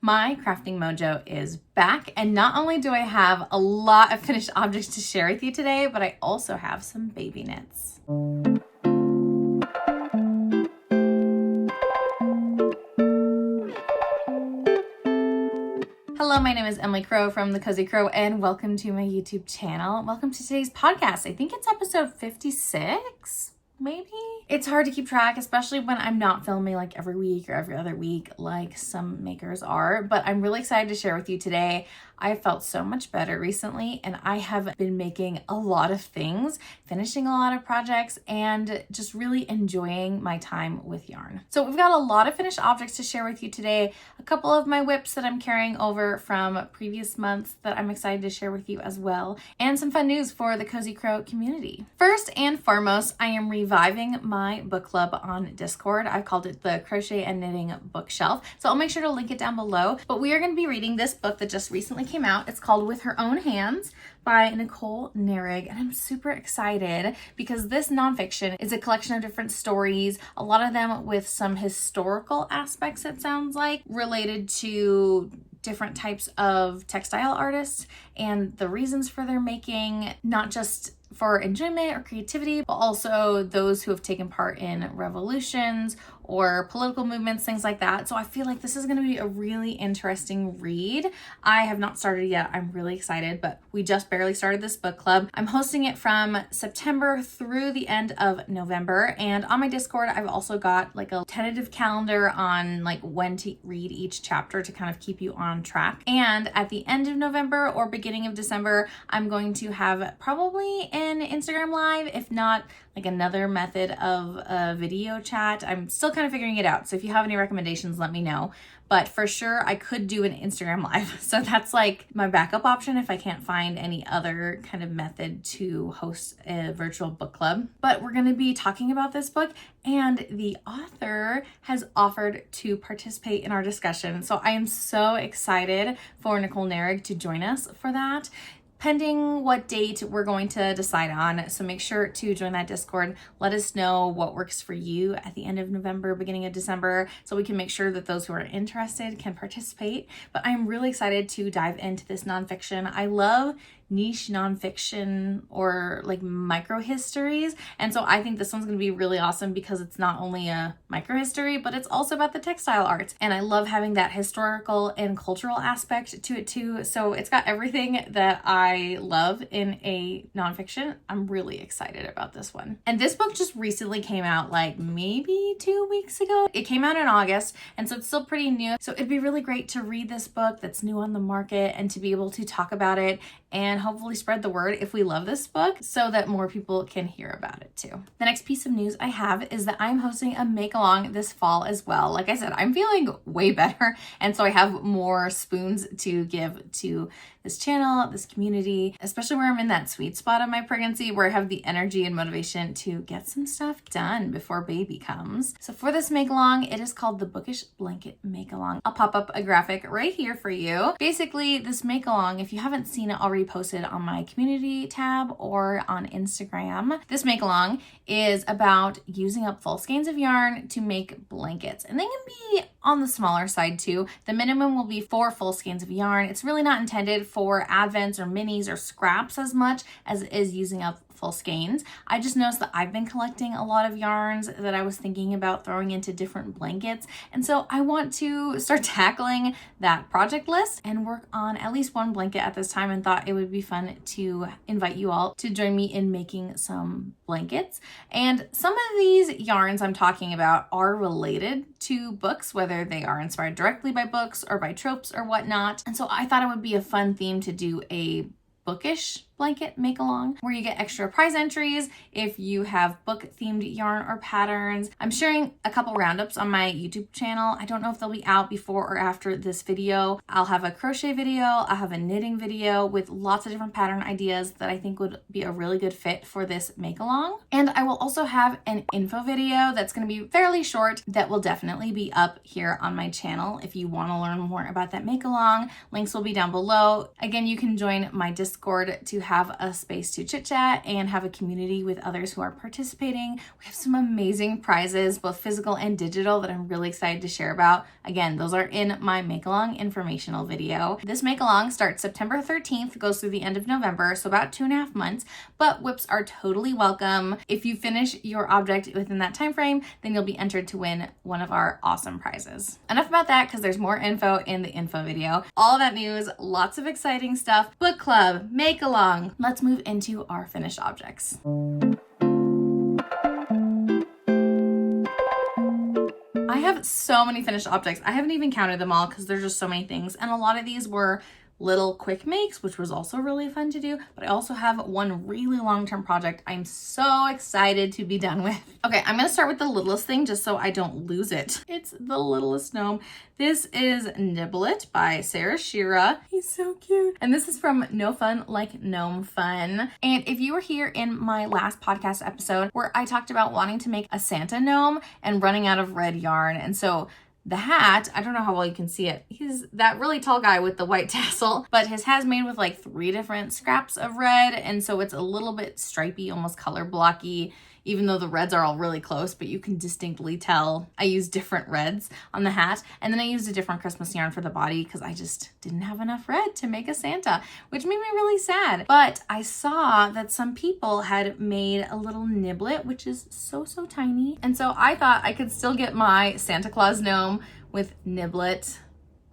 My crafting mojo is back, and not only do I have a lot of finished objects to share with you today, but I also have some baby knits. Hello, my name is Emily Crow from The Cozy Crow, and welcome to my YouTube channel. Welcome to today's podcast. I think it's episode 56, maybe? It's hard to keep track, especially when I'm not filming like every week or every other week like some makers are, but I'm really excited to share with you today. I felt so much better recently, and I have been making a lot of things, finishing a lot of projects, and just really enjoying my time with yarn. So we've got a lot of finished objects to share with you today, a couple of my whips that I'm carrying over from previous months that I'm excited to share with you as well, and some fun news for the Cozy Crow community. First and foremost, I am reviving my book club on Discord. I've called it the Crochet and Knitting Bookshelf, so I'll make sure to link it down below. But we are going to be reading this book that just recently came out. It's called With Her Own Hands by Nicole Narig, and I'm super excited because this nonfiction is a collection of different stories, a lot of them with some historical aspects, it sounds like, related to different types of textile artists and the reasons for their making, not just for enjoyment or creativity, but also those who have taken part in revolutions or political movements, things like that. So I feel like this is going to be a really interesting read. I have not started yet. I'm really excited, but we just barely started this book club. I'm hosting it from September through the end of November. And on my Discord, I've also got like a tentative calendar on like when to read each chapter to kind of keep you on track. And at the end of November or beginning of December, I'm going to have probably an Instagram live, if not like another method of a video chat. I'm still kind of figuring it out. So if you have any recommendations, let me know. But for sure, I could do an Instagram live. So that's like my backup option if I can't find any other kind of method to host a virtual book club. But we're going to be talking about this book, and the author has offered to participate in our discussion. So I am so excited for Nicole Narig to join us for that, pending what date we're going to decide on. So make sure to join that Discord. Let us know what works for you at the end of November, beginning of December, so we can make sure that those who are interested can participate. But I'm really excited to dive into this nonfiction. I love niche nonfiction or like micro histories, and so I think this one's going to be really awesome because it's not only a micro history, but it's also about the textile arts, and I love having that historical and cultural aspect to it too. So it's got everything that I love in a nonfiction. I'm really excited about this one. And this book just recently came out, like maybe 2 weeks ago. It came out in August, and so it's still pretty new. So it'd be really great to read this book that's new on the market and to be able to talk about it and hopefully spread the word if we love this book so that more people can hear about it too. The next piece of news I have is that I'm hosting a make-along this fall as well. Like I said, I'm feeling way better, and so I have more spoons to give to this channel, this community, especially where I'm in that sweet spot of my pregnancy where I have the energy and motivation to get some stuff done before baby comes. So for this make-along, it is called the Bookish Blanket Make-Along. I'll pop up a graphic right here for you. Basically, this make-along, if you haven't seen it already posted on my community tab or on Instagram, this make-along is about using up full skeins of yarn to make blankets. And they can be on the smaller side too. The minimum will be 4 full skeins of yarn. It's really not intended for advents or minis or scraps as much as it is using up full skeins. I just noticed that I've been collecting a lot of yarns that I was thinking about throwing into different blankets, and so I want to start tackling that project list and work on at least one blanket at this time, and thought it would be fun to invite you all to join me in making some blankets. And some of these yarns I'm talking about are related to books, whether they are inspired directly by books or by tropes or whatnot, and so I thought it would be a fun theme to do a bookish blanket make along where you get extra prize entries if you have book themed yarn or patterns. I'm sharing a couple roundups on my YouTube channel. I don't know if they'll be out before or after this video. I'll have a crochet video, I'll have a knitting video with lots of different pattern ideas that I think would be a really good fit for this make along. And I will also have an info video that's going to be fairly short that will definitely be up here on my channel if you want to learn more about that make along. Links will be down below. Again, you can join my Discord to have a space to chit chat and have a community with others who are participating. We have some amazing prizes, both physical and digital, that I'm really excited to share about. Again, those are in my make-along informational video. This make-along starts September 13th, goes through the end of November, so about 2.5 months, but whips are totally welcome. If you finish your object within that time frame, then you'll be entered to win one of our awesome prizes. Enough about that, because there's more info in the info video. All that news, lots of exciting stuff, book club, make along. Let's move into our finished objects. I have so many finished objects. I haven't even counted them all because there's just so many things. And a lot of these were little quick makes, which was also really fun to do. But I also have one really long-term project I'm so excited to be done with. Okay, I'm gonna start with the littlest thing just so I don't lose it. It's the littlest gnome. This is Nibble It by Sewrella. He's so cute. And this is from No Fun Like Gnome Fun. And if you were here in my last podcast episode where I talked about wanting to make a Santa gnome and running out of red yarn, and so the hat, I don't know how well you can see it. He's that really tall guy with the white tassel, but his hat's made with like 3 different scraps of red. And so it's a little bit stripy, almost color blocky, even though the reds are all really close, but you can distinctly tell I used different reds on the hat. And then I used a different Christmas yarn for the body because I just didn't have enough red to make a Santa, which made me really sad. But I saw that some people had made a little niblet, which is so tiny. And so I thought I could still get my Santa Claus gnome with niblet.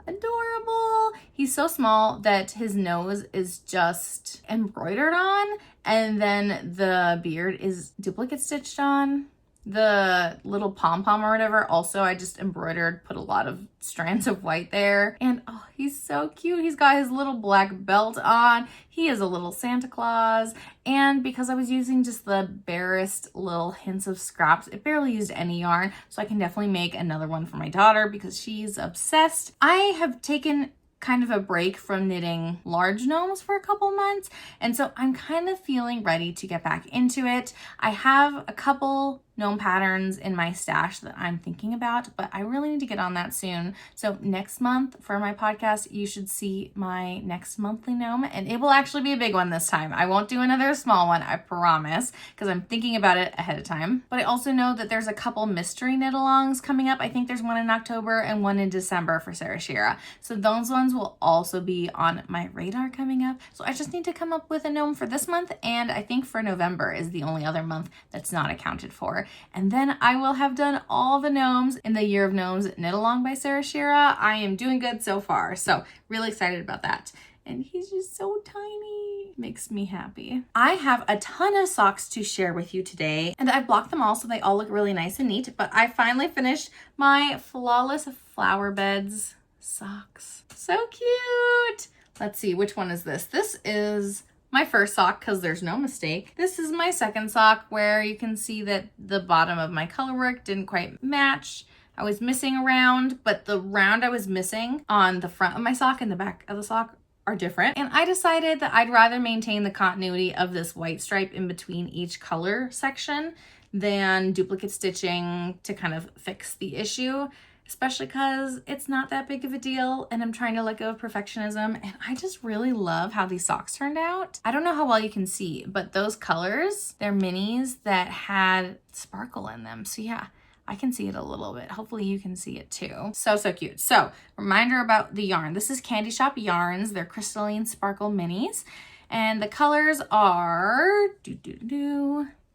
Adorable. He's so small that his nose is just embroidered on, and then the beard is duplicate stitched on. The little pom-pom or whatever, also I just embroidered, put a lot of strands of white there. And oh, he's so cute. He's got his little black belt on. He is a little Santa Claus. And because I was using just the barest little hints of scraps, it barely used any yarn. So I can definitely make another one for my daughter because she's obsessed. I have taken kind of a break from knitting large gnomes for a couple months. And so I'm kind of feeling ready to get back into it. I have a couple gnome patterns in my stash that I'm thinking about, but I really need to get on that soon. So next month for my podcast, you should see my next monthly gnome, and it will actually be a big one this time. I won't do another small one, I promise, because I'm thinking about it ahead of time. But I also know that there's a couple mystery knit-alongs coming up. I think there's one in October and one in December for Sewrella. So those ones will also be on my radar coming up. So I just need to come up with a gnome for this month, and I think for November is the only other month that's not accounted for. And then I will have done all the gnomes in the Year of Gnomes Knit Along by Sewrella. I am doing good so far, so really excited about that. And he's just so tiny. Makes me happy. I have a ton of socks to share with you today, and I've blocked them all so they all look really nice and neat, but I finally finished my Flawless Flower Beds socks. So cute. Let's see, which one is this? This is my first sock because there's no mistake. This is my second sock where you can see that the bottom of my color work didn't quite match. I was missing a round, but the round I was missing on the front of my sock and the back of the sock are different. And I decided that I'd rather maintain the continuity of this white stripe in between each color section than duplicate stitching to kind of fix the issue, especially because it's not that big of a deal and I'm trying to let go of perfectionism. And I just really love how these socks turned out. I don't know how well you can see, but those colors, they're minis that had sparkle in them. So yeah, I can see it a little bit. Hopefully you can see it too. So cute. So reminder about the yarn. This is Candy Shop Yarns. They're crystalline sparkle minis. And the colors are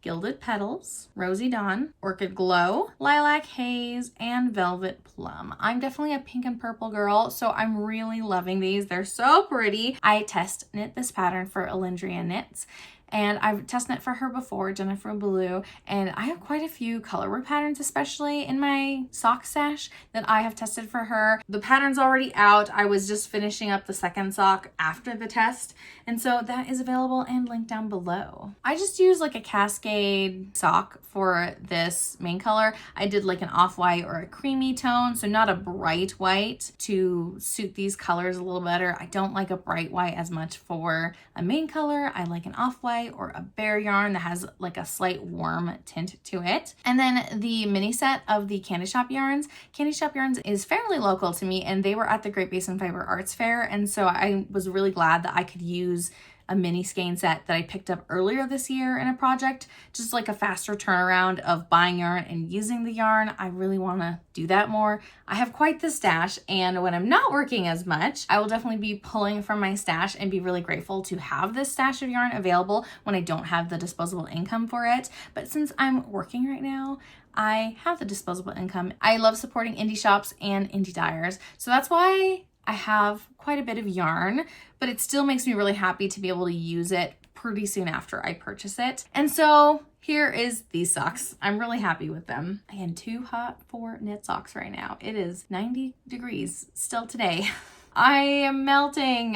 Gilded Petals, Rosy Dawn, Orchid Glow, Lilac Haze, and Velvet Plum. I'm definitely a pink and purple girl, so I'm really loving these. They're so pretty. I test knit this pattern for Alindria Knits, and I've test knit for her before, Jennifer Blue, and I have quite a few colorwork patterns, especially in my sock stash, that I have tested for her. The pattern's already out. I was just finishing up the second sock after the test, and so that is available and linked down below. I just used like a Cascade sock for this main color. I did like an off-white or a creamy tone, so not a bright white, to suit these colors a little better. I don't like a bright white as much for a main color. I like an off-white or a bare yarn that has like a slight warm tint to it. And then the mini set of the Candy Shop Yarns. Candy Shop Yarns is fairly local to me, and they were at the Great Basin Fiber Arts Fair, and so I was really glad that I could use a mini skein set that I picked up earlier this year in a project, just like a faster turnaround of buying yarn and using the yarn. I really want to do that more. I have quite the stash, and when I'm not working as much, I will definitely be pulling from my stash and be really grateful to have this stash of yarn available when I don't have the disposable income for it. But since I'm working right now, I have the disposable income. I love supporting indie shops and indie dyers, so that's why I have quite a bit of yarn, but it still makes me really happy to be able to use it pretty soon after I purchase it. And so here is these socks. I'm really happy with them. I am too hot for knit socks right now. It is 90 degrees still today. I am melting.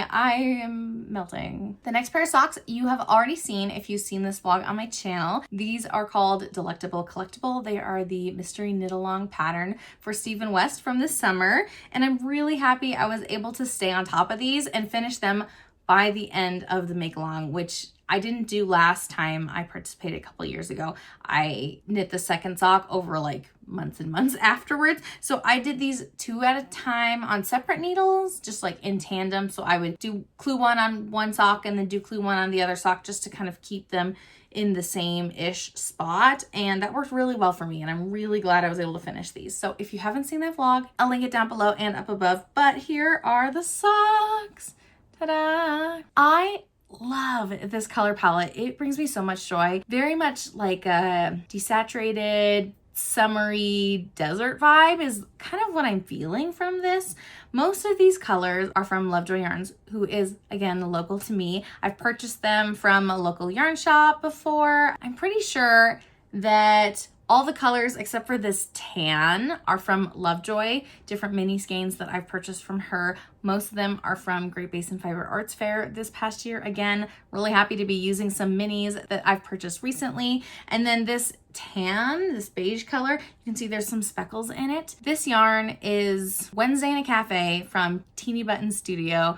The next pair of socks you have already seen if you've seen this vlog on my channel. These are called Delectable Collectible. They are the mystery knit along pattern for Stephen West from this summer. And I'm really happy I was able to stay on top of these and finish them by the end of the make along, which I didn't do last time I participated a couple years ago. I knit the second sock over like months and months afterwards. So I did these 2 at a time on separate needles, just like in tandem. So I would do clue 1 on one sock and then do clue 1 on the other sock, just to kind of keep them in the same-ish spot. And that worked really well for me. And I'm really glad I was able to finish these. So if you haven't seen that vlog, I'll link it down below and up above. But here are the socks. Ta-da! I love this color palette. It brings me so much joy. Very much like a desaturated, summery desert vibe is kind of what I'm feeling from this. Most of these colors are from Lovejoy Yarns, who is, again, local to me. I've purchased them from a local yarn shop before. I'm pretty sure that all the colors except for this tan are from Lovejoy, different mini skeins that I've purchased from her. Most of them are from Great Basin Fiber Arts Fair this past year. Again, really happy to be using some minis that I've purchased recently. And then this tan, this beige color, you can see there's some speckles in it. This yarn is Wednesday in a Cafe from Teeny Button Studio.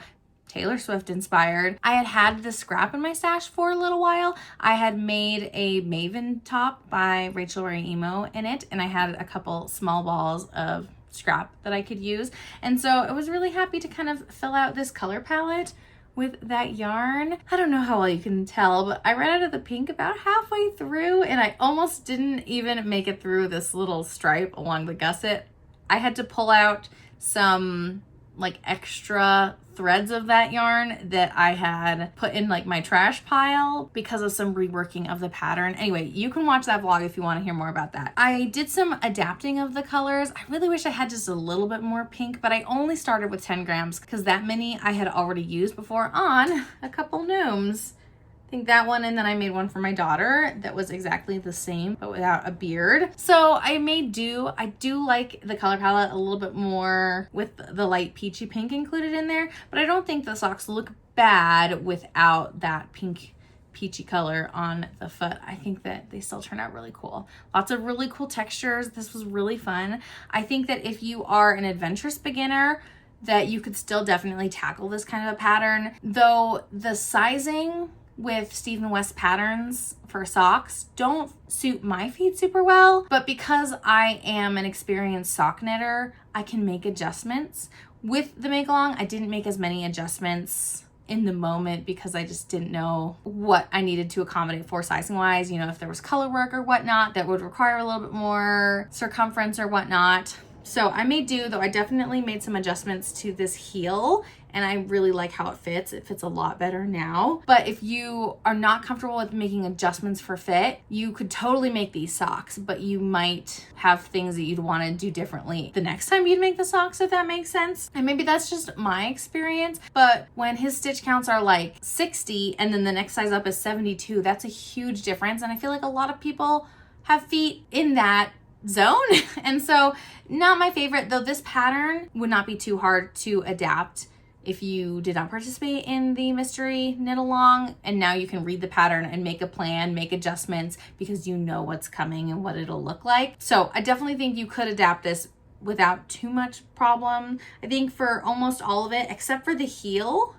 Taylor Swift inspired. I had this scrap in my stash for a little while. I had made a Maven top by Rachel Ray Emo in it, and I had a couple small balls of scrap that I could use. And so I was really happy to kind of fill out this color palette with that yarn. I don't know how well you can tell, but I ran out of the pink about halfway through, and I almost didn't even make it through this little stripe along the gusset. I had to pull out some like extra threads of that yarn that I had put in like my trash pile because of some reworking of the pattern. Anyway, you can watch that vlog if you want to hear more about that. I did some adapting of the colors. I really wish I had just a little bit more pink, but I only started with 10 grams because that mini I had already used before on a couple gnomes. I think that one, and then I made one for my daughter that was exactly the same but without a beard. So I made do. I do like the color palette a little bit more with the light peachy pink included in there, but I don't think the socks look bad without that pink peachy color on the foot. I think that they still turn out really cool. Lots of really cool textures. This was really fun. I think that if you are an adventurous beginner, that you could still definitely tackle this kind of a pattern, though the sizing with Stephen West patterns for socks don't suit my feet super well, but because I am an experienced sock knitter, I can make adjustments. With the make along, I didn't make as many adjustments in the moment because I just didn't know what I needed to accommodate for sizing wise, you know, if there was color work or whatnot that would require a little bit more circumference or whatnot. So I made do, though I definitely made some adjustments to this heel, and I really like how it fits. It fits a lot better now. But if you are not comfortable with making adjustments for fit, you could totally make these socks, but you might have things that you'd want to do differently the next time you'd make the socks, if that makes sense. And maybe that's just my experience, but when his stitch counts are like 60 and then the next size up is 72, that's a huge difference. And I feel like a lot of people have feet in that zone. And so not my favorite, though this pattern would not be too hard to adapt if you did not participate in the mystery knit along, and now you can read the pattern and make a plan, make adjustments because you know what's coming and what it'll look like. So I definitely think you could adapt this without too much problem. I think for almost all of it, except for the heel,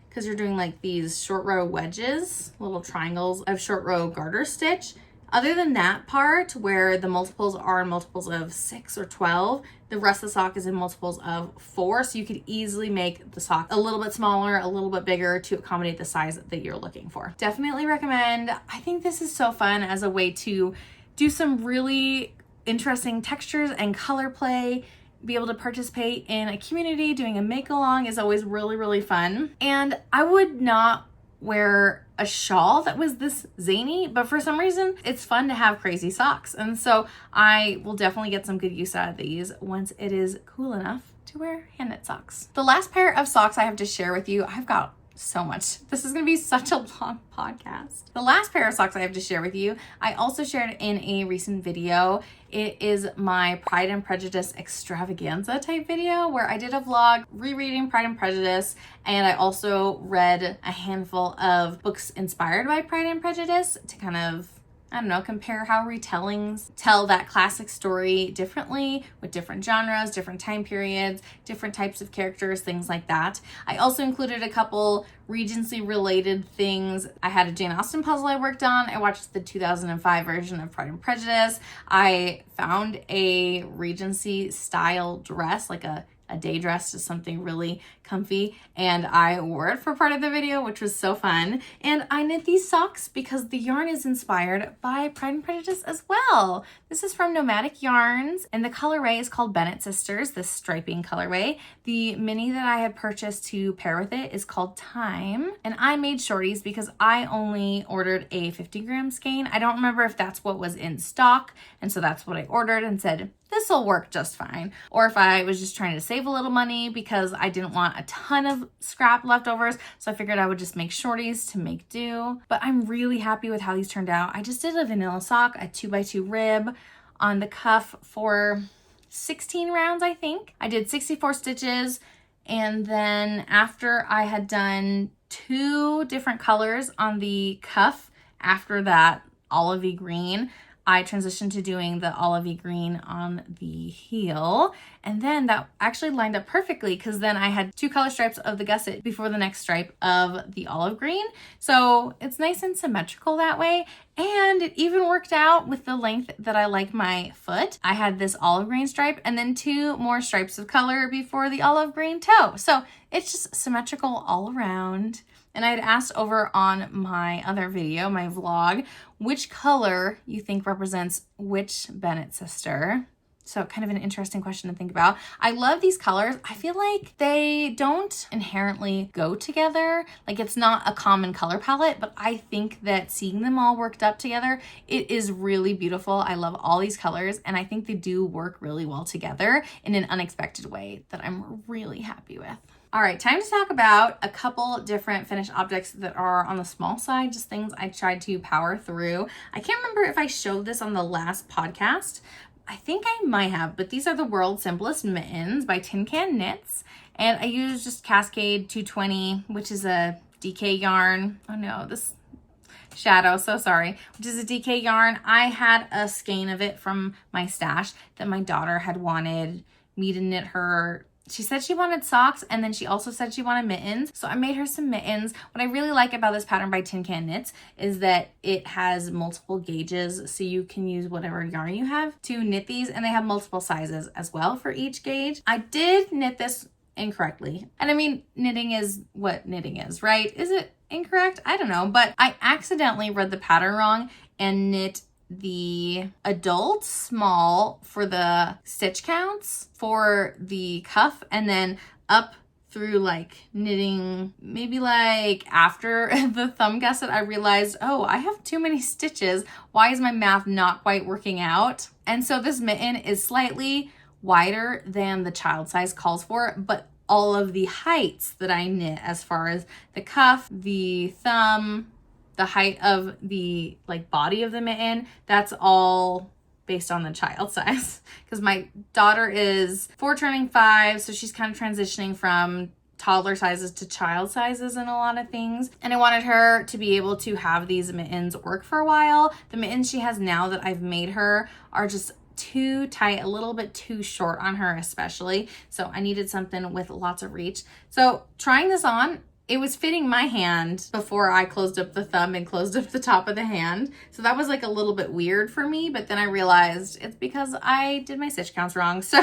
because you're doing like these short row wedges, little triangles of short row garter stitch, Other than that part where the multiples are in multiples of 6 or 12, the rest of the sock is in multiples of 4. So you could easily make the sock a little bit smaller, a little bit bigger to accommodate the size that you're looking for. Definitely recommend. I think this is so fun as a way to do some really interesting textures and color play. Be able to participate in a community. Doing a make along is always really, really fun. And I would not wear a shawl that was this zany, but for some reason it's fun to have crazy socks. And so I will definitely get some good use out of these once it is cool enough to wear hand knit socks. The last pair of socks I have to share with you, I've got so much. This is going to be such a long podcast. The last pair of socks I have to share with you, I also shared in a recent video. It is my Pride and Prejudice extravaganza type video where I did a vlog rereading Pride and Prejudice, and I also read a handful of books inspired by Pride and Prejudice to kind of, I don't know, compare how retellings tell that classic story differently with different genres, different time periods, different types of characters, things like that. I also included a couple Regency related things. I had a Jane Austen puzzle I worked on. I watched the 2005 version of Pride and Prejudice. I found a Regency style dress, like a day dress, just something really comfy, and I wore it for part of the video, which was so fun. And I knit these socks because the yarn is inspired by Pride and Prejudice as well. This is from Nomadic Yarns, and the colorway is called Bennett Sisters, this striping colorway. The mini that I had purchased to pair with it is called Time, and I made shorties because I only ordered a 50-gram skein. I don't remember if that's what was in stock, and so that's what I ordered and said, this will work just fine. Or if I was just trying to save a little money because I didn't want a ton of scrap leftovers, so I figured I would just make shorties to make do. But I'm really happy with how these turned out. I just did a vanilla sock, a 2x2 rib on the cuff for 16 rounds, I think. I did 64 stitches, and then after I had done 2 different colors on the cuff, after that olivey green, I transitioned to doing the olivey green on the heel, and then that actually lined up perfectly because then I had 2 color stripes of the gusset before the next stripe of the olive green. So it's nice and symmetrical that way, and it even worked out with the length that I like my foot. I had this olive green stripe and then 2 more stripes of color before the olive green toe. So it's just symmetrical all around. And I had asked over on my other video, my vlog, which color you think represents which Bennett sister. So kind of an interesting question to think about. I love these colors. I feel like they don't inherently go together. Like it's not a common color palette, but I think that seeing them all worked up together, it is really beautiful. I love all these colors, and I think they do work really well together in an unexpected way that I'm really happy with. All right, time to talk about a couple different finished objects that are on the small side, just things I tried to power through. I can't remember if I showed this on the last podcast. I think I might have, but these are the World's Simplest Mittens by Tin Can Knits. And I used just Cascade 220, which is a DK yarn. Oh no, this shadow, so sorry, which is a DK yarn. I had a skein of it from my stash that my daughter had wanted me to knit her. She said she wanted socks, and then she also said she wanted mittens. So I made her some mittens. What I really like about this pattern by Tin Can Knits is that it has multiple gauges, so you can use whatever yarn you have to knit these, and they have multiple sizes as well for each gauge. I did knit this incorrectly. And I mean, knitting is what knitting is, right? Is it incorrect? I don't know, but I accidentally read the pattern wrong and knit the adult small for the stitch counts for the cuff, and then up through like knitting maybe like after the thumb gusset, I realized, oh, I have too many stitches. Why is my math not quite working out? And so this mitten is slightly wider than the child size calls for, but all of the heights that I knit as far as the cuff, the thumb, the height of the like body of the mitten, that's all based on the child size. Because my daughter is 4 turning 5, so she's kind of transitioning from toddler sizes to child sizes in a lot of things. And I wanted her to be able to have these mittens work for a while. The mittens she has now that I've made her are just too tight, a little bit too short on her especially. So I needed something with lots of reach. So trying this on, it was fitting my hand before I closed up the thumb and closed up the top of the hand. So that was like a little bit weird for me, but then I realized it's because I did my stitch counts wrong. So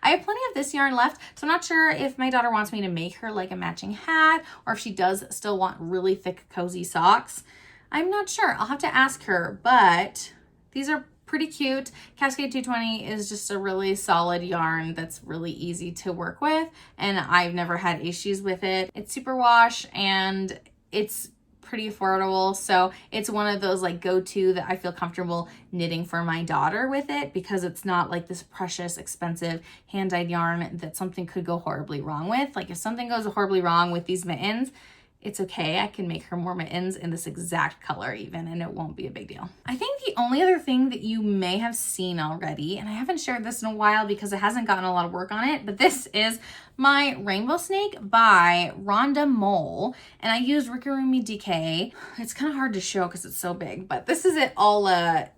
I have plenty of this yarn left. So I'm not sure if my daughter wants me to make her like a matching hat or if she does still want really thick, cozy socks. I'm not sure. I'll have to ask her, but these are pretty cute. Cascade 220 is just a really solid yarn that's really easy to work with, and I've never had issues with it. It's superwash and it's pretty affordable, so it's one of those like go-to that I feel comfortable knitting for my daughter with it, because it's not like this precious, expensive hand-dyed yarn that something could go horribly wrong with. Like if something goes horribly wrong with these mittens, it's okay. I can make her more mittens in this exact color even, and it won't be a big deal. I think the only other thing that you may have seen already, and I haven't shared this in a while because it hasn't gotten a lot of work on it, but this is my Rainbow Snake by Rhonda Mole, and I used Rikirumi DK. It's kind of hard to show because it's so big, but this is it all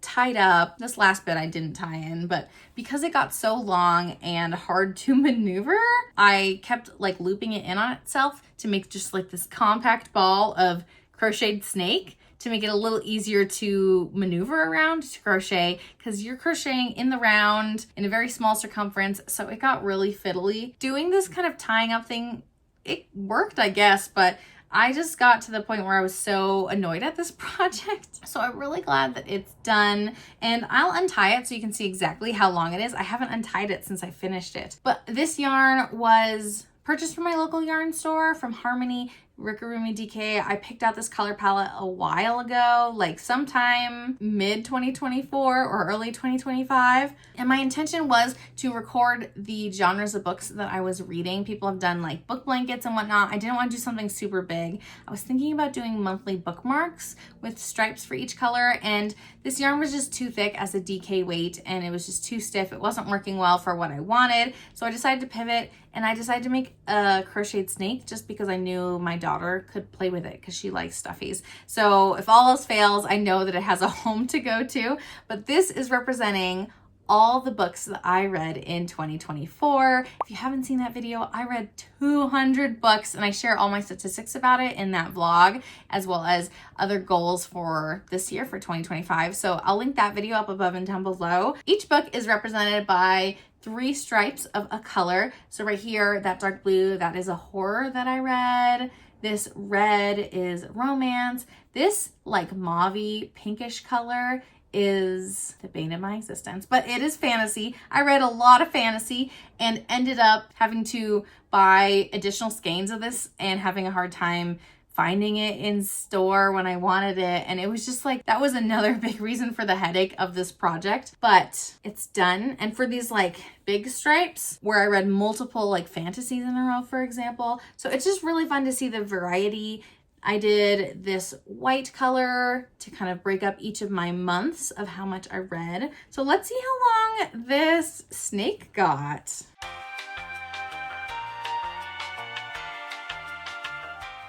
tied up. This last bit I didn't tie in, but because it got so long and hard to maneuver, I kept like looping it in on itself to make just like this compact ball of crocheted snake, to make it a little easier to maneuver around to crochet, because you're crocheting in the round in a very small circumference. So it got really fiddly. Doing this kind of tying up thing, it worked, I guess, but I just got to the point where I was so annoyed at this project. So I'm really glad that it's done, and I'll untie it so you can see exactly how long it is. I haven't untied it since I finished it, but this yarn was purchased from my local yarn store, from Harmony Rikirumi DK. I picked out this color palette a while ago, like sometime mid 2024 or early 2025. And my intention was to record the genres of books that I was reading. People have done like book blankets and whatnot. I didn't want to do something super big. I was thinking about doing monthly bookmarks with stripes for each color, and this yarn was just too thick as a DK weight, and it was just too stiff. It wasn't working well for what I wanted. So I decided to pivot, and I decided to make a crocheted snake just because I knew my daughter could play with it because she likes stuffies. So if all else fails, I know that it has a home to go to. But this is representing all the books that I read in 2024. If you haven't seen that video, I read 200 books, and I share all my statistics about it in that vlog, as well as other goals for this year for 2025. So I'll link that video up above and down below. Each book is represented by 3 stripes of a color. So right here, that dark blue, that is a horror that I read. This red is romance. This like mauve-y pinkish color is the bane of my existence, but it is fantasy. I read a lot of fantasy and ended up having to buy additional skeins of this and having a hard time finding it in store when I wanted it. And it was just like, that was another big reason for the headache of this project, but it's done. And for these like big stripes where I read multiple like fantasies in a row, for example, so it's just really fun to see the variety. I did this white color to kind of break up each of my months of how much I read. So let's see how long this snake got.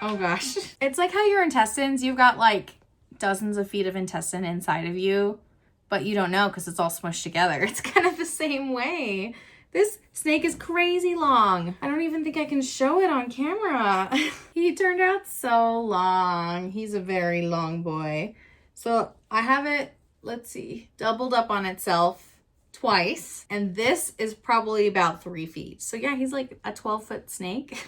Oh gosh. It's like how your intestines, you've got like dozens of feet of intestine inside of you, but you don't know because it's all smushed together. It's kind of the same way. This snake is crazy long. I don't even think I can show it on camera. He turned out so long. He's a very long boy. So I have it, let's see, doubled up on itself twice. And this is probably about 3 feet. So yeah, he's like a 12-foot snake.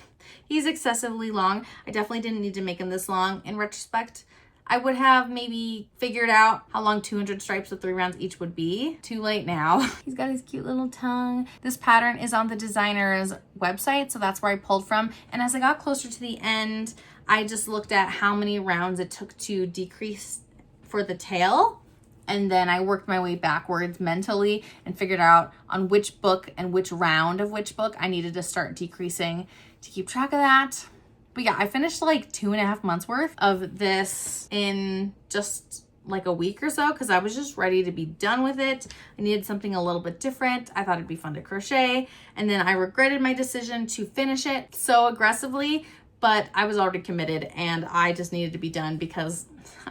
He's excessively long. I definitely didn't need to make him this long. In retrospect, I would have maybe figured out how long 200 stripes with 3 rounds each would be. Too late now. He's got his cute little tongue. This pattern is on the designer's website, so that's where I pulled from. And as I got closer to the end, I just looked at how many rounds it took to decrease for the tail. And then I worked my way backwards mentally and figured out on which book and which round of which book I needed to start decreasing to keep track of that. But yeah, I finished like 2.5 months worth of this in just like a week or so because I was just ready to be done with it. I needed something a little bit different. I thought it'd be fun to crochet. And then I regretted my decision to finish it so aggressively, but I was already committed and I just needed to be done because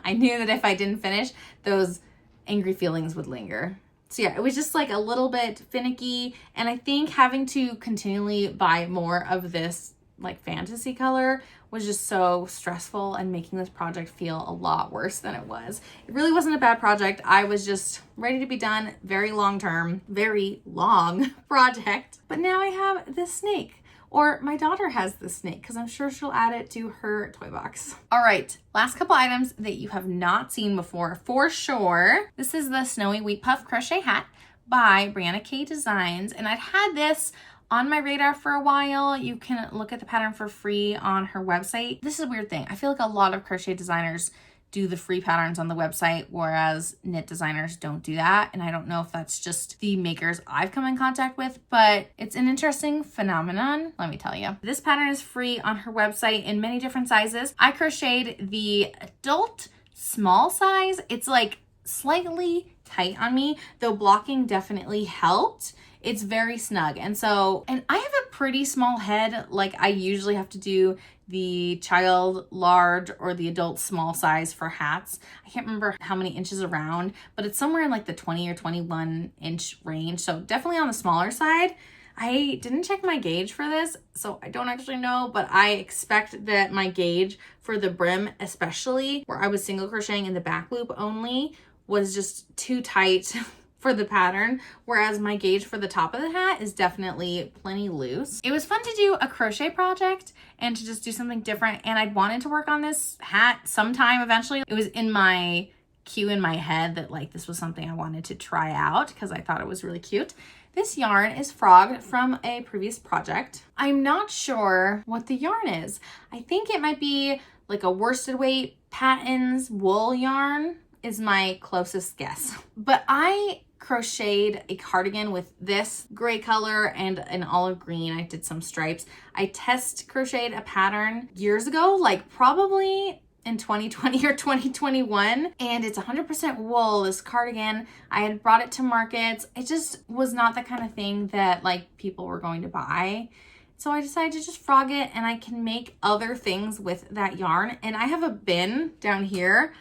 I knew that if I didn't finish, those angry feelings would linger. So yeah, it was just like a little bit finicky. And I think having to continually buy more of this like fantasy color was just so stressful and making this project feel a lot worse than it was. It really wasn't a bad project. I was just ready to be done. Very long term, very long project. But now I have this snake. Or my daughter has this snake because I'm sure she'll add it to her toy box. All right, last couple items that you have not seen before for sure. This is the Snowy Wheat Puff Crochet Hat by Brianna K Designs. And I'd had this on my radar for a while. You can look at the pattern for free on her website. This is a weird thing. I feel like a lot of crochet designers do the free patterns on the website, whereas knit designers don't do that. And I don't know if that's just the makers I've come in contact with, but it's an interesting phenomenon, let me tell you. This pattern is free on her website in many different sizes. I crocheted the adult small size. It's like slightly tight on me, though blocking definitely helped. It's very snug. And I have a pretty small head. Like I usually have to do the child large or the adult small size for hats. I can't remember how many inches around, but it's somewhere in like the 20 or 21 inch range. So definitely on the smaller side. I didn't check my gauge for this, so I don't actually know, but I expect that my gauge for the brim, especially where I was single crocheting in the back loop only, was just too tight for the pattern, whereas my gauge for the top of the hat is definitely plenty loose. It was fun to do a crochet project and to just do something different, and I'd wanted to work on this hat sometime eventually. It was in my queue in my head that like this was something I wanted to try out because I thought it was really cute. This yarn is frogged from a previous project. I'm not sure what the yarn is. I think it might be like a worsted weight Patton's wool yarn is my closest guess. But I crocheted a cardigan with this gray color and an olive green. I did some stripes. I test crocheted a pattern years ago, like probably in 2020 or 2021, and it's 100% wool, this cardigan. I had brought it to markets. It just was not the kind of thing that like people were going to buy. So I decided to just frog it, and I can make other things with that yarn. And I have a bin down here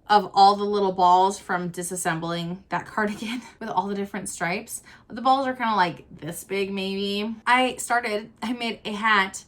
of all the little balls from disassembling that cardigan with all the different stripes. The balls are kind of like this big maybe. I made a hat.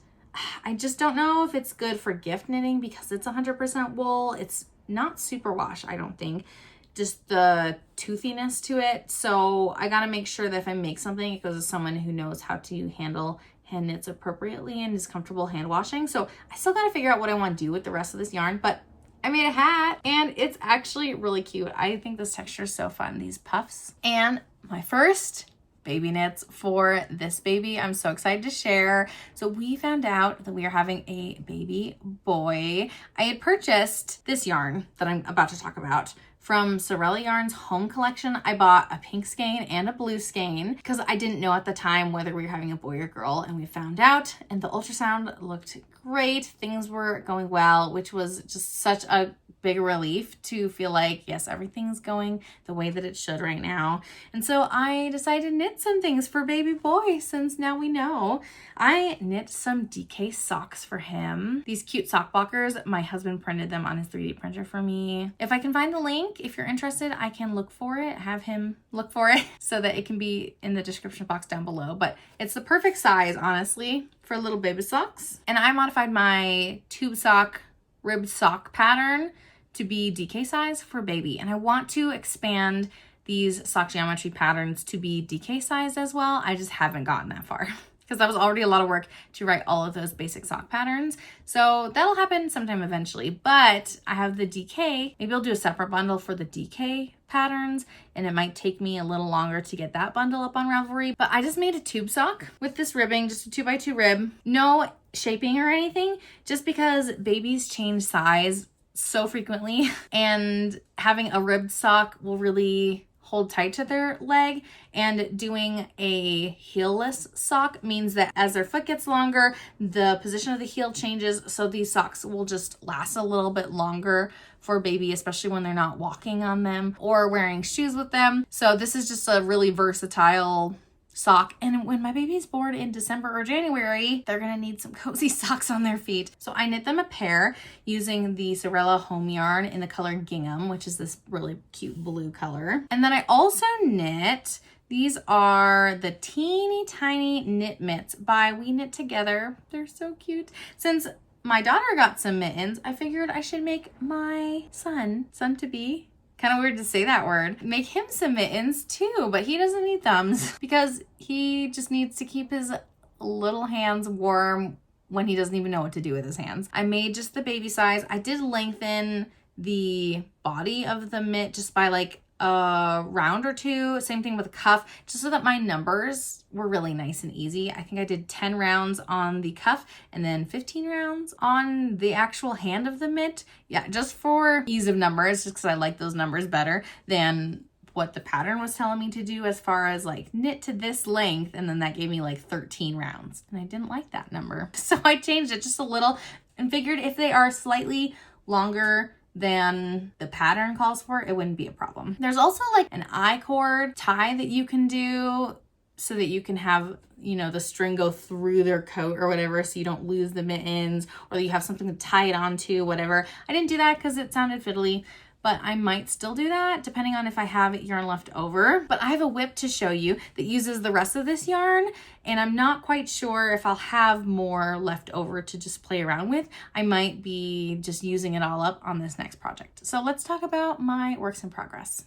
I just don't know if it's good for gift knitting because it's 100% wool. It's not super wash, I don't think. Just the toothiness to it. So I gotta make sure that if I make something, it goes to someone who knows how to handle hand knits appropriately and is comfortable hand washing. So I still gotta figure out what I want to do with the rest of this yarn, but I made a hat and it's actually really cute. I think this texture is so fun, these puffs. And my first baby knits for this baby, I'm so excited to share. So we found out that we are having a baby boy. I had purchased this yarn that I'm about to talk about from Sewrella Yarn's home collection. I bought a pink skein and a blue skein because I didn't know at the time whether we were having a boy or girl, and we found out, and the ultrasound looked great. Things were going well, which was just such a big relief to feel like, yes, everything's going the way that it should right now. And so I decided to knit some things for baby boy since now we know. I knit some DK socks for him. These cute sock blockers, my husband printed them on his 3D printer for me. If I can find the link, if you're interested, I can look for it, have him look for it so that it can be in the description box down below. But it's the perfect size, honestly, for little baby socks. And I modified my tube sock, ribbed sock pattern to be DK size for baby. And I want to expand these sock geometry patterns to be DK size as well. I just haven't gotten that far because that was already a lot of work to write all of those basic sock patterns. So that'll happen sometime eventually, but I have the DK. Maybe I'll do a separate bundle for the DK patterns, and it might take me a little longer to get that bundle up on Ravelry. But I just made a tube sock with this ribbing, just a 2x2 rib. No shaping or anything, just because babies change size so frequently, and having a ribbed sock will really hold tight to their leg, and doing a heelless sock means that as their foot gets longer, the position of the heel changes, so these socks will just last a little bit longer for baby, especially when they're not walking on them or wearing shoes with them. So this is just a really versatile sock, and when my baby's born in December or January, they're gonna need some cozy socks on their feet. So I knit them a pair using the Sewrella home yarn in the color gingham, which is this really cute blue color. And then I also knit These are the teeny tiny knit mitts by We Knit Together. They're so cute. Since my daughter got some mittens, I figured I should make my son to be, kind of weird to say that word, make him some mittens too, but he doesn't need thumbs because he just needs to keep his little hands warm when he doesn't even know what to do with his hands. I made just the baby size. I did lengthen the body of the mitt just by like a round or two. Same thing with the cuff, just so that my numbers were really nice and easy. I think I did 10 rounds on the cuff and then 15 rounds on the actual hand of the mitt. Yeah, just for ease of numbers, just because I like those numbers better than what the pattern was telling me to do as far as like knit to this length, and then that gave me like 13 rounds. And I didn't like that number. So I changed it just a little and figured if they are slightly longer than the pattern calls for, it wouldn't be a problem. There's also like an I-cord tie that you can do so that you can have, you know, the string go through their coat or whatever, so you don't lose the mittens, or you have something to tie it onto, whatever. I didn't do that because it sounded fiddly, but I might still do that depending on if I have yarn left over. But I have a whip to show you that uses the rest of this yarn, and I'm not quite sure if I'll have more left over to just play around with. I might be just using it all up on this next project. So let's talk about my works in progress.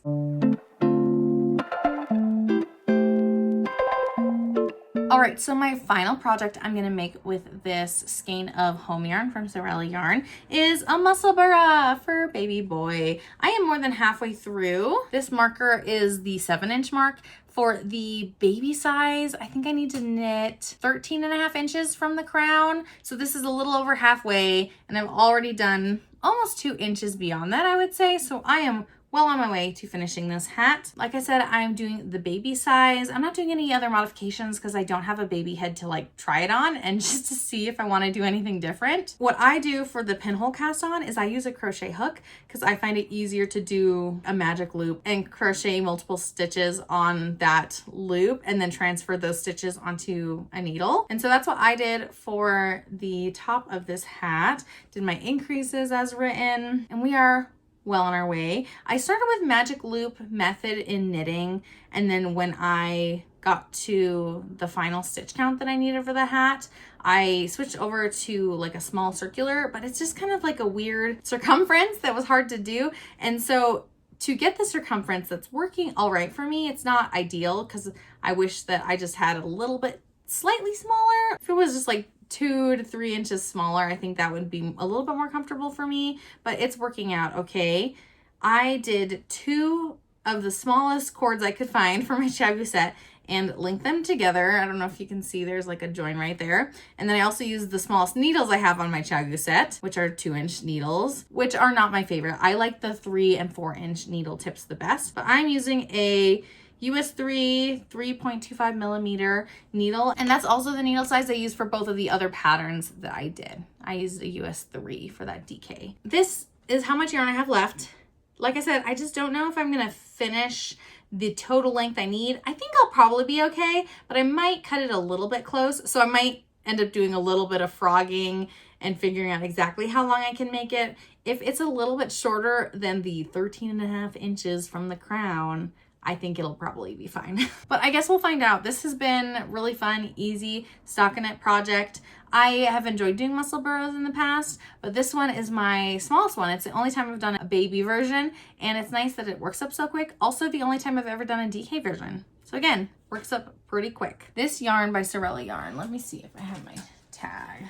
All right, so my final project I'm gonna make with this skein of home yarn from Sewrella Yarn is a muscle burra for baby boy. I am more than halfway through. This marker is the 7-inch mark. For the baby size, I think I need to knit 13.5 inches from the crown. So this is a little over halfway, and I've already done almost 2 inches beyond that, I would say. So I am well on my way to finishing this hat. Like I said, I'm doing the baby size. I'm not doing any other modifications because I don't have a baby head to like try it on and just to see if I want to do anything different. What I do for the pinhole cast on is I use a crochet hook because I find it easier to do a magic loop and crochet multiple stitches on that loop and then transfer those stitches onto a needle. And so that's what I did for the top of this hat. Did my increases as written, and we are well on our way. I started with magic loop method in knitting, and then when I got to the final stitch count that I needed for the hat, I switched over to like a small circular, but it's just kind of like a weird circumference that was hard to do. And so to get the circumference that's working all right for me, it's not ideal because I wish that I just had a little bit slightly smaller. If it was just like 2 to 3 inches smaller, I think that would be a little bit more comfortable for me, but it's working out okay. I did 2 of the smallest cords I could find for my chagu set and linked them together. I don't know if you can see, there's like a join right there. And then I also used the smallest needles I have on my chagu set, which are 2-inch needles, which are not my favorite. I like the 3 and 4-inch needle tips the best, but I'm using a US 3.25 millimeter needle, and that's also the needle size I used for both of the other patterns that I did. I used a US 3 for that DK. This is how much yarn I have left. Like I said, I just don't know if I'm gonna finish the total length I need. I think I'll probably be okay, but I might cut it a little bit close, so I might end up doing a little bit of frogging and figuring out exactly how long I can make it. If it's a little bit shorter than the 13.5 inches from the crown, I think it'll probably be fine. But I guess we'll find out. This has been really fun, easy stockinette project. I have enjoyed doing muscle burrows in the past, but this one is my smallest one. It's the only time I've done a baby version, and it's nice that it works up so quick. Also, the only time I've ever done a DK version. So again, works up pretty quick. This yarn by Sewrella Yarn. Let me see if I have my tag.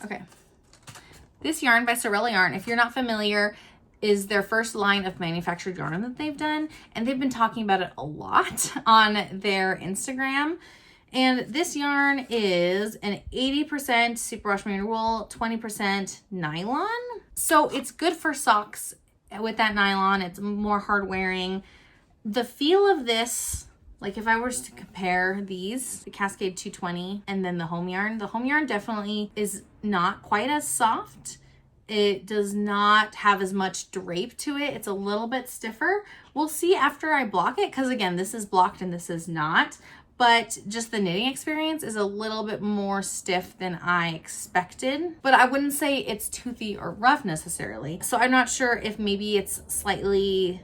Okay. This yarn by Sewrella Yarn, if you're not familiar, is their first line of manufactured yarn that they've done, and they've been talking about it a lot on their Instagram. And this yarn is an 80% superwash merino wool, 20% nylon. So it's good for socks with that nylon. It's more hard wearing. The feel of this, like if I was to compare these, the Cascade 220 and then the home yarn definitely is not quite as soft. It does not have as much drape to it. It's a little bit stiffer. We'll see after I block it, because again, this is blocked and this is not. But just the knitting experience is a little bit more stiff than I expected. But I wouldn't say it's toothy or rough necessarily. So I'm not sure if maybe it's slightly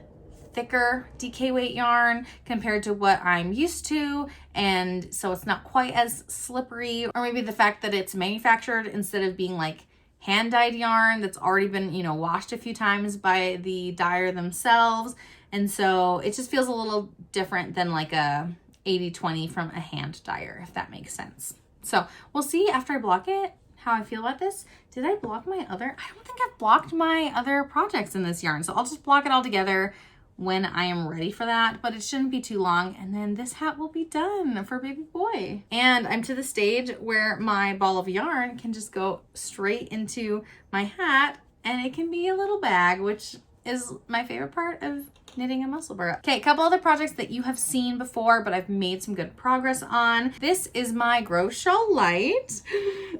thicker DK weight yarn compared to what I'm used to, and so it's not quite as slippery, or maybe the fact that it's manufactured instead of being like hand-dyed yarn that's already been, washed a few times by the dyer themselves. And so it just feels a little different than like a 80-20 from a hand dyer, if that makes sense. So we'll see after I block it how I feel about this. Did I block my other? I don't think I've blocked my other projects in this yarn. So I'll just block it all together when I am ready for that, but it shouldn't be too long. And then this hat will be done for baby boy. And I'm to the stage where my ball of yarn can just go straight into my hat, and it can be a little bag, which is my favorite part of knitting a muscle burr. Okay, a couple other projects that you have seen before, but I've made some good progress on. This is my Grow Shawl Light,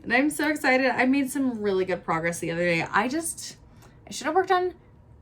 and I'm so excited. I made some really good progress the other day. I should have worked on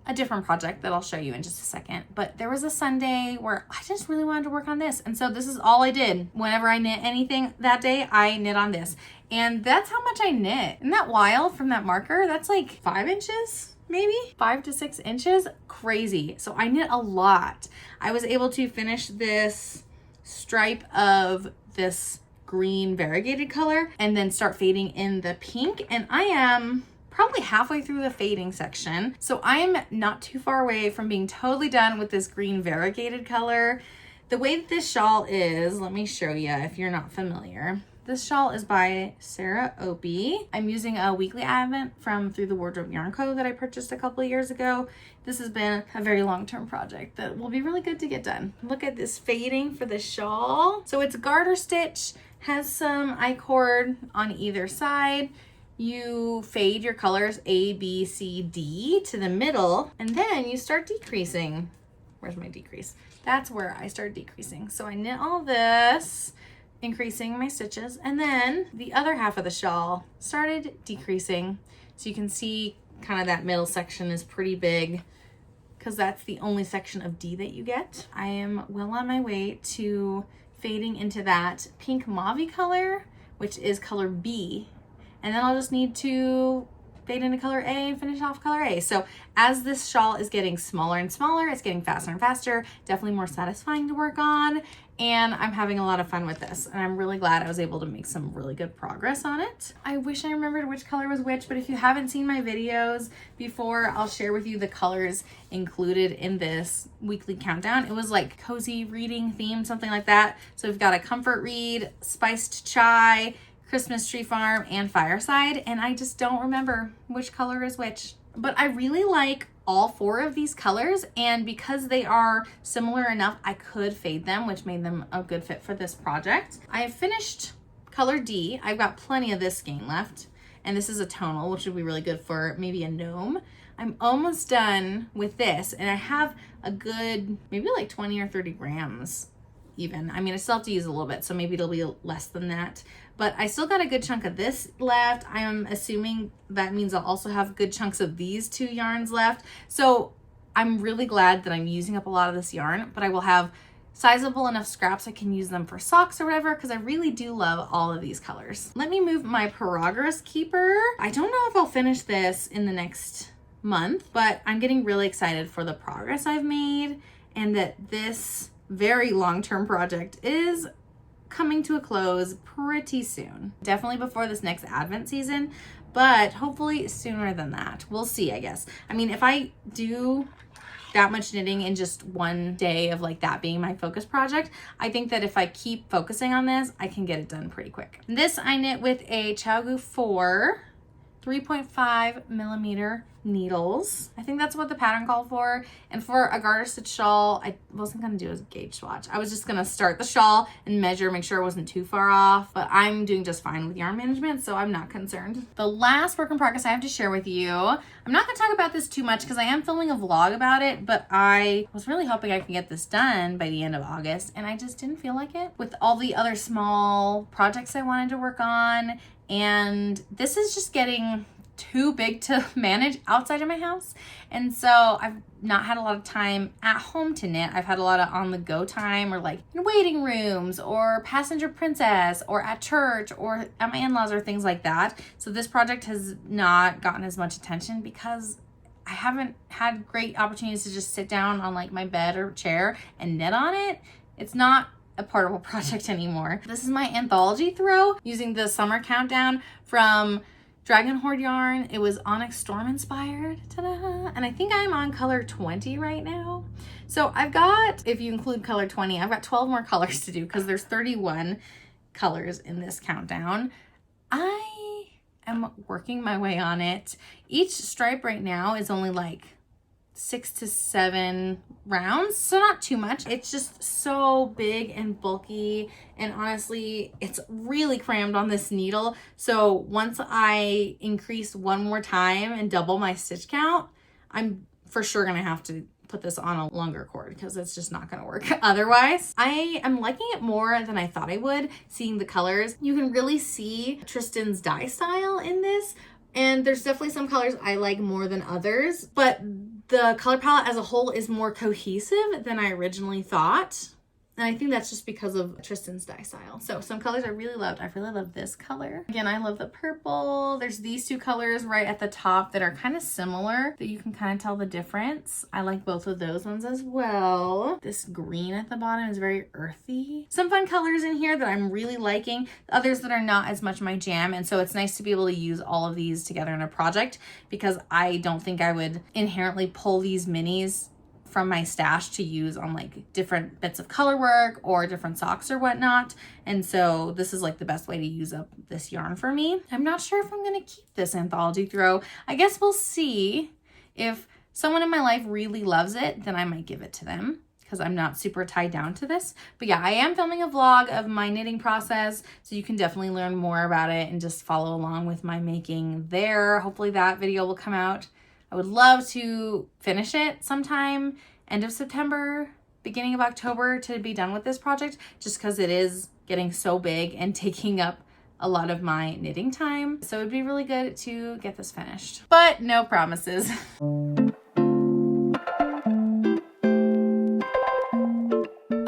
a different project that I'll show you in just a second, but there was a Sunday where I just really wanted to work on this, and so this is all I did. Whenever I knit anything that day, I knit on this, and that's how much I knit. Isn't that wild? From that marker, that's like 5 inches? Maybe 5 to 6 inches. Crazy. So I knit a lot. I was able to finish this stripe of this green variegated color and then start fading in the pink, and I am probably halfway through the fading section. So I am not too far away from being totally done with this green variegated color. The way that this shawl is, let me show you if you're not familiar. This shawl is by Sarah Opie. I'm using a weekly advent from Through the Wardrobe Yarn Co. that I purchased a couple of years ago. This has been a very long-term project that will be really good to get done. Look at this fading for the shawl. So it's garter stitch, has some I-cord on either side. You fade your colors A, B, C, D to the middle, and then you start decreasing. Where's my decrease? That's where I start decreasing. So I knit all this, increasing my stitches, and then the other half of the shawl started decreasing. So you can see kind of that middle section is pretty big because that's the only section of D that you get. I am well on my way to fading into that pink mauve color, which is color B. And then I'll just need to fade into color A and finish off color A. So as this shawl is getting smaller and smaller, it's getting faster and faster, definitely more satisfying to work on. And I'm having a lot of fun with this. And I'm really glad I was able to make some really good progress on it. I wish I remembered which color was which, but if you haven't seen my videos before, I'll share with you the colors included in this weekly countdown. It was like cozy reading theme, something like that. So we've got a comfort read, spiced chai, Christmas tree farm, and fireside, and I just don't remember which color is which. But I really like all 4 of these colors, and because they are similar enough, I could fade them, which made them a good fit for this project. I have finished color D. I've got plenty of this skein left, and this is a tonal, which would be really good for maybe a gnome. I'm almost done with this, and I have a good, maybe like 20 or 30 grams even. I mean, I still have to use a little bit, so maybe it'll be less than that. But I still got a good chunk of this left. I am assuming that means I'll also have good chunks of these 2 yarns left. So I'm really glad that I'm using up a lot of this yarn, but I will have sizable enough scraps I can use them for socks or whatever, because I really do love all of these colors. Let me move my Progress Keeper. I don't know if I'll finish this in the next month, but I'm getting really excited for the progress I've made and that this very long-term project is coming to a close pretty soon. Definitely before this next Advent season, but hopefully sooner than that. We'll see, I guess. I mean, if I do that much knitting in just one day of like that being my focus project, I think that if I keep focusing on this, I can get it done pretty quick. This I knit with a Chaogu 4 3.5 millimeter needles. I think that's what the pattern called for. And for a garter stitch shawl, I wasn't gonna do a gauge swatch. I was just gonna start the shawl and measure, make sure it wasn't too far off, but I'm doing just fine with yarn management, so I'm not concerned. The last work in progress I have to share with you, I'm not gonna talk about this too much because I am filming a vlog about it, but I was really hoping I could get this done by the end of August, and I just didn't feel like it with all the other small projects I wanted to work on. And this is just getting too big to manage outside of my house. And so I've not had a lot of time at home to knit. I've had a lot of on-the-go time, or like in waiting rooms or passenger princess or at church or at my in-laws or things like that. So this project has not gotten as much attention because I haven't had great opportunities to just sit down on like my bed or chair and knit on it. It's not a portable project anymore. This is my anthology throw using the summer countdown from Dragon Horde yarn. It was Onyx Storm inspired. Ta-da! And I think I'm on color 20 right now. So I've got, if you include color 20, I've got 12 more colors to do because there's 31 colors in this countdown. I am working my way on it. Each stripe right now is only like 6 to 7 rounds, so not too much. It's just so big and bulky, and honestly it's really crammed on this needle. So once I increase one more time and double my stitch count, I'm for sure gonna have to put this on a longer cord because it's just not gonna work otherwise. I am liking it more than I thought I would, seeing the colors. You can really see Tristan's dye style in this, and there's definitely some colors I like more than others, but the color palette as a whole is more cohesive than I originally thought. And I think that's just because of Tristan's dye style. So some colors I really loved. I really love this color. Again, I love the purple. There's these two colors right at the top that are kind of similar, that you can kind of tell the difference. I like both of those ones as well. This green at the bottom is very earthy. Some fun colors in here that I'm really liking, others that are not as much my jam. And so it's nice to be able to use all of these together in a project, because I don't think I would inherently pull these minis from my stash to use on like different bits of color work or different socks or whatnot. And so this is like the best way to use up this yarn for me. I'm not sure if I'm gonna keep this anthology throw. I guess we'll see. If someone in my life really loves it, then I might give it to them, because I'm not super tied down to this. But yeah, I am filming a vlog of my knitting process, so you can definitely learn more about it and just follow along with my making there. Hopefully that video will come out. I would love to finish it sometime end of September, beginning of October, to be done with this project, just because it is getting so big and taking up a lot of my knitting time. So it'd be really good to get this finished, but no promises.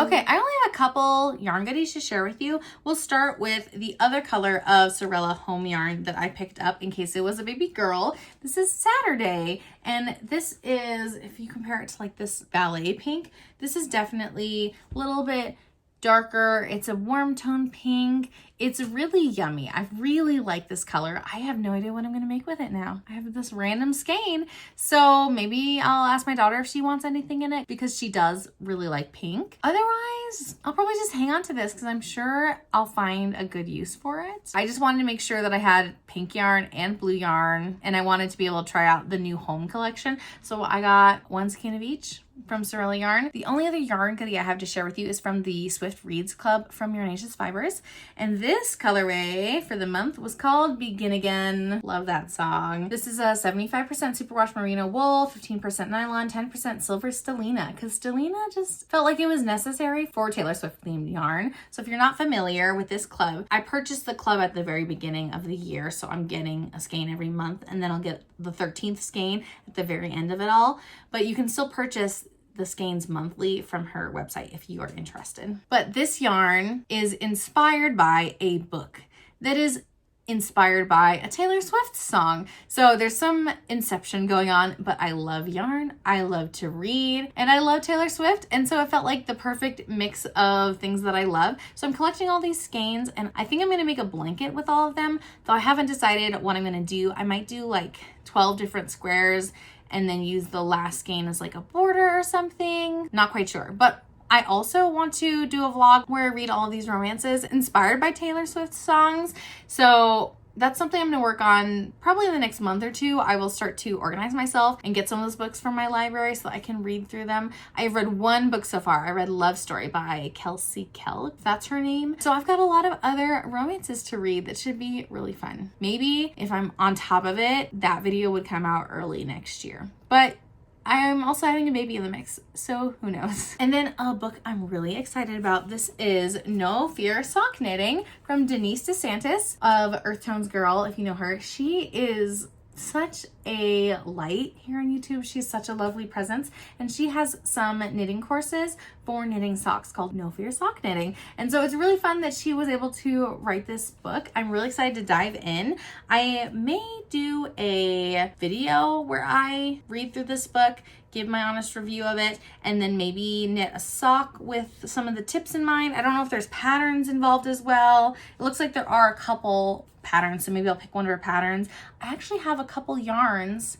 Okay, I only have a couple yarn goodies to share with you. We'll start with the other color of Sewrella home yarn that I picked up in case it was a baby girl. This is Saturday, and this is, if you compare it to like this ballet pink, this is definitely a little bit darker. It's a warm tone pink. It's really yummy. I really like this color. I have no idea what I'm going to make with it now. I have this random skein, so maybe I'll ask my daughter if she wants anything in it, because she does really like pink. Otherwise, I'll probably just hang on to this because I'm sure I'll find a good use for it. I just wanted to make sure that I had pink yarn and blue yarn, and I wanted to be able to try out the new home collection. So I got one skein of each from Sewrella yarn. The only other yarn goodie I have to share with you is from the Swift Reads Club from Yarnaceous Fibers, and this colorway for the month was called Begin Again. Love that song. This is a 75% superwash merino wool, 15% nylon, 10% silver stellina, because stellina just felt like it was necessary for Taylor Swift themed yarn. So if you're not familiar with this club, I purchased the club at the very beginning of the year, so I'm getting a skein every month, and then I'll get the 13th skein at the very end of it all. But you can still purchase the skeins monthly from her website if you are interested. But this yarn is inspired by a book that is inspired by a Taylor Swift song. So there's some inception going on, but I love yarn, I love to read, and I love Taylor Swift. And so it felt like the perfect mix of things that I love. So I'm collecting all these skeins, and I think I'm gonna make a blanket with all of them, though I haven't decided what I'm gonna do. I might do like 12 different squares and then use the last skein as like a border or something. Not quite sure. But I also want to do a vlog where I read all of these romances inspired by Taylor Swift songs. So that's something I'm gonna work on probably in the next month or two. I will start to organize myself and get some of those books from my library so that I can read through them. I've read one book so far. I read Love Story by Kelsey Kell, if that's her name. So I've got a lot of other romances to read that should be really fun. Maybe if I'm on top of it, that video would come out early next year. But I'm also having a baby in the mix, so who knows. And then a book I'm really excited about. This is No Fear Sock Knitting from Denise DeSantis of Earth Tones Girl, if you know her. She is such a light here on YouTube. She's such a lovely presence, and she has some knitting courses for knitting socks called No Fear Sock Knitting. And so it's really fun that she was able to write this book. I'm really excited to dive in. I may do a video where I read through this book, give my honest review of it, and then maybe knit a sock with some of the tips in mind. I don't know if there's patterns involved as well. It looks like there are a couple patterns, so maybe I'll pick one of her patterns. I actually have a couple yarns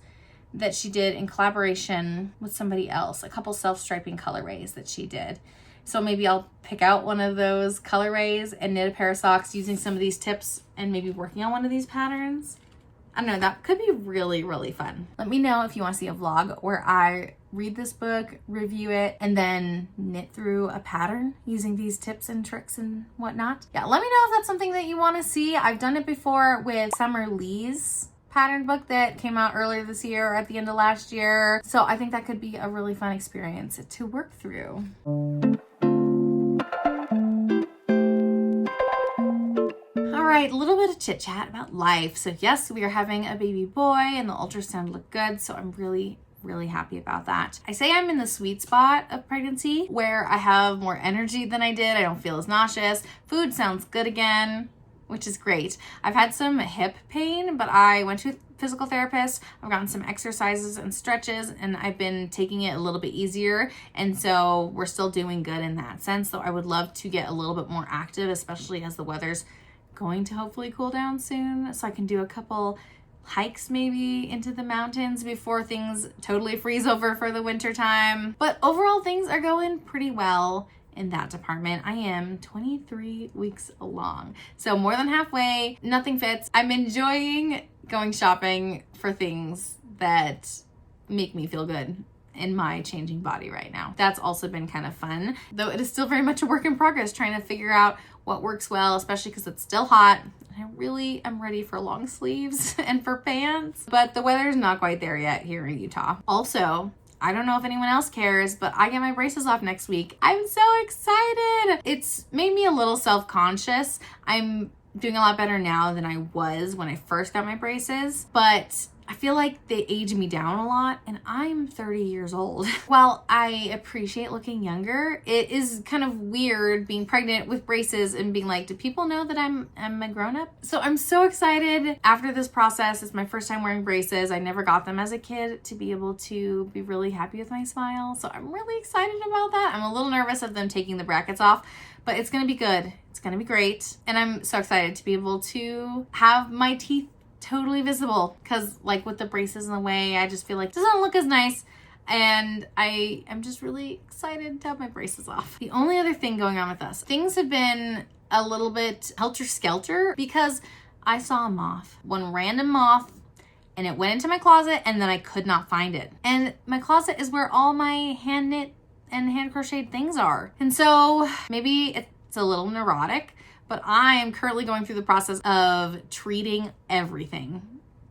that she did in collaboration with somebody else, a couple self-striping colorways that she did. So maybe I'll pick out one of those colorways and knit a pair of socks using some of these tips and maybe working on one of these patterns. I don't know, that could be really, really fun. Let me know if you want to see a vlog where I read this book, review it, and then knit through a pattern using these tips and tricks and whatnot. Yeah, let me know if that's something that you want to see. I've done it before with Summer Lee's pattern book that came out earlier this year or at the end of last year. So I think that could be a really fun experience to work through. All right, a little bit of chit chat about life. So yes, we are having a baby boy and the ultrasound looked good. So I'm really happy about that. I say I'm in the sweet spot of pregnancy where I have more energy than I did. I don't feel as nauseous. Food sounds good again, which is great. I've had some hip pain, but I went to a physical therapist. I've gotten some exercises and stretches, and I've been taking it a little bit easier. And so we're still doing good in that sense. Though I would love to get a little bit more active, especially as the weather's going to hopefully cool down soon. So I can do a couple hikes maybe into the mountains before things totally freeze over for the winter time. But overall, things are going pretty well in that department. I am 23 weeks along, so more than halfway. Nothing fits. I'm enjoying going shopping for things that make me feel good in my changing body right now. That's also been kind of fun, though it is still very much a work in progress, trying to figure out what works well, especially because it's still hot. I really am ready for long sleeves and for pants, but the weather's not quite there yet here in Utah. Also, I don't know if anyone else cares, but I get my braces off next week. I'm so excited. It's made me a little self-conscious. I'm doing a lot better now than I was when I first got my braces, but I feel like they age me down a lot, and I'm 30 years old. While I appreciate looking younger, it is kind of weird being pregnant with braces and being like, do people know that I'm a grown-up? So I'm so excited after this process. It's my first time wearing braces. I never got them as a kid, to be able to be really happy with my smile. So I'm really excited about that. I'm a little nervous of them taking the brackets off, but it's gonna be good. It's gonna be great. And I'm so excited to be able to have my teeth totally visible, because like with the braces in the way, I just feel like it doesn't look as nice, and I am just really excited to have my braces off. The only other thing going on with us, things have been a little bit helter-skelter because I saw a moth, one random moth, and it went into my closet, and then I could not find it. And my closet is where all my hand knit and hand crocheted things are. And so maybe it's a little neurotic, but I am currently going through the process of treating everything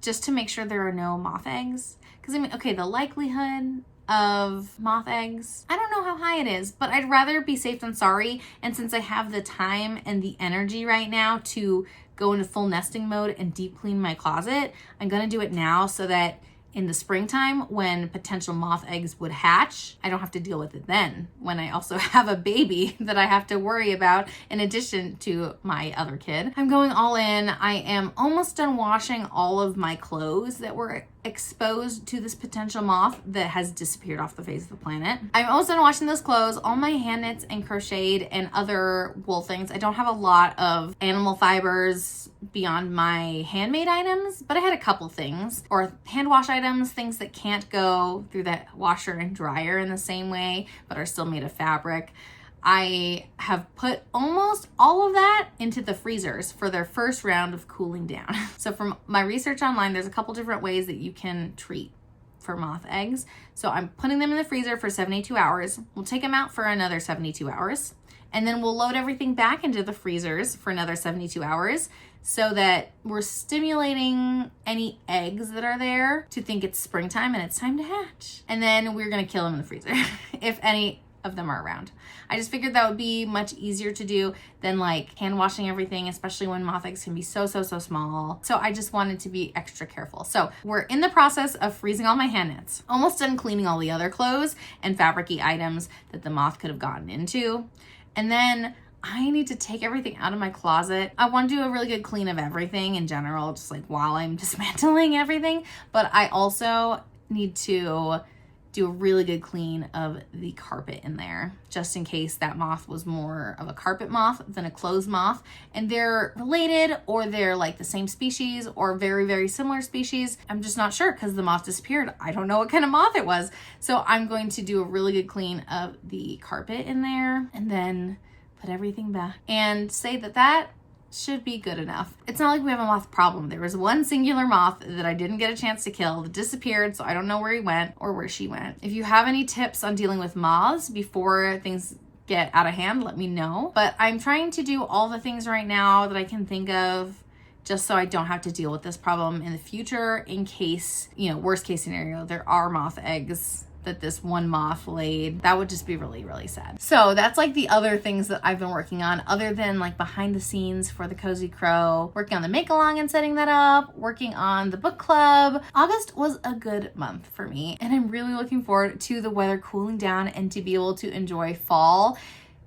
just to make sure there are no moth eggs. Because I mean, okay, the likelihood of moth eggs, I don't know how high it is, but I'd rather be safe than sorry. And since I have the time and the energy right now to go into full nesting mode and deep clean my closet, I'm gonna do it now so that in the springtime, when potential moth eggs would hatch, I don't have to deal with it then, when I also have a baby that I have to worry about in addition to my other kid. I'm going all in. I am almost done washing all of my clothes that were exposed to this potential moth that has disappeared off the face of the planet. I'm almost done washing those clothes, all my hand knits and crocheted and other wool things. I don't have a lot of animal fibers beyond my handmade items, but I had a couple things, or hand wash items, things that can't go through that washer and dryer in the same way, but are still made of fabric. I have put almost all of that into the freezers for their first round of cooling down. So from my research online, there's a couple different ways that you can treat for moth eggs. So I'm putting them in the freezer for 72 hours. We'll take them out for another 72 hours. And then we'll load everything back into the freezers for another 72 hours so that we're stimulating any eggs that are there to think it's springtime and it's time to hatch. And then we're gonna kill them in the freezer if any of them are around. I just figured that would be much easier to do than like hand washing everything, especially when moth eggs can be so small. So I just wanted to be extra careful. So we're in the process of freezing all my hand knits. Almost done cleaning all the other clothes and fabricy items that the moth could have gotten into. And then I need to take everything out of my closet. I want to do a really good clean of everything in general, just like while I'm dismantling everything. But I also need to do a really good clean of the carpet in there, just in case that moth was more of a carpet moth than a clothes moth. And they're related, or they're like the same species, or very similar species. I'm just not sure because the moth disappeared. I don't know what kind of moth it was. So I'm going to do a really good clean of the carpet in there and then put everything back and say that should be good enough. It's not like we have a moth problem. There was one singular moth that I didn't get a chance to kill that disappeared, so I don't know where he went or where she went. If you have any tips on dealing with moths before things get out of hand, let me know. But I'm trying to do all the things right now that I can think of just so I don't have to deal with this problem in the future in case, worst case scenario, there are moth eggs that this one moth laid. That would just be really sad. So that's like the other things that I've been working on, other than like behind the scenes for the Cozy Crow, working on the make along and setting that up, working on the book club. August was a good month for me, and I'm really looking forward to the weather cooling down and to be able to enjoy fall.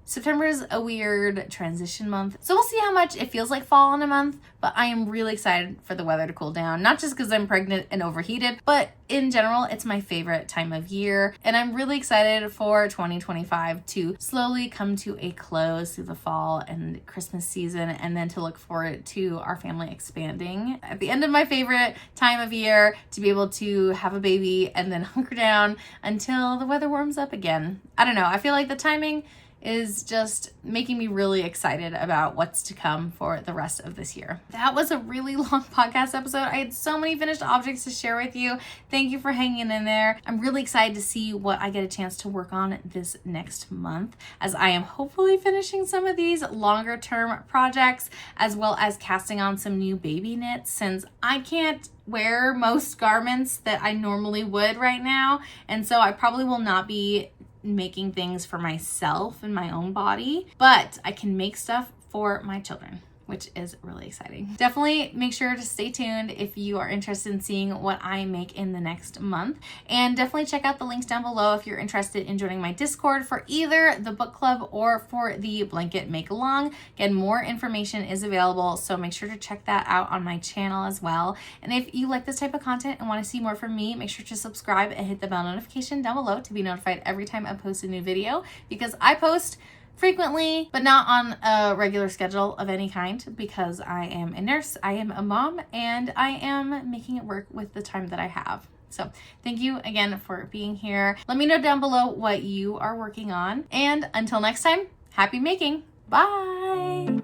September is a weird transition month, so we'll see how much it feels like fall in a month, but I am really excited for the weather to cool down, not just because I'm pregnant and overheated, but in general, it's my favorite time of year, and I'm really excited for 2025 to slowly come to a close through the fall and Christmas season, and then to look forward to our family expanding at the end of my favorite time of year, to be able to have a baby and then hunker down until the weather warms up again. I don't know, I feel like the timing is just making me really excited about what's to come for the rest of this year. That was a really long podcast episode. I had so many finished objects to share with you. Thank you for hanging in there. I'm really excited to see what I get a chance to work on this next month, as I am hopefully finishing some of these longer term projects, as well as casting on some new baby knits, since I can't wear most garments that I normally would right now. And so I probably will not be making things for myself and my own body, but I can make stuff for my children, which is really exciting. Definitely make sure to stay tuned if you are interested in seeing what I make in the next month. And definitely check out the links down below if you're interested in joining my Discord for either the book club or for the blanket make along. Again, more information is available, so make sure to check that out on my channel as well. And if you like this type of content and want to see more from me, make sure to subscribe and hit the bell notification down below to be notified every time I post a new video, because I post frequently, but not on a regular schedule of any kind, because I am a nurse, I am a mom, and I am making it work with the time that I have. So thank you again for being here. Let me know down below what you are working on. And until next time, happy making. Bye.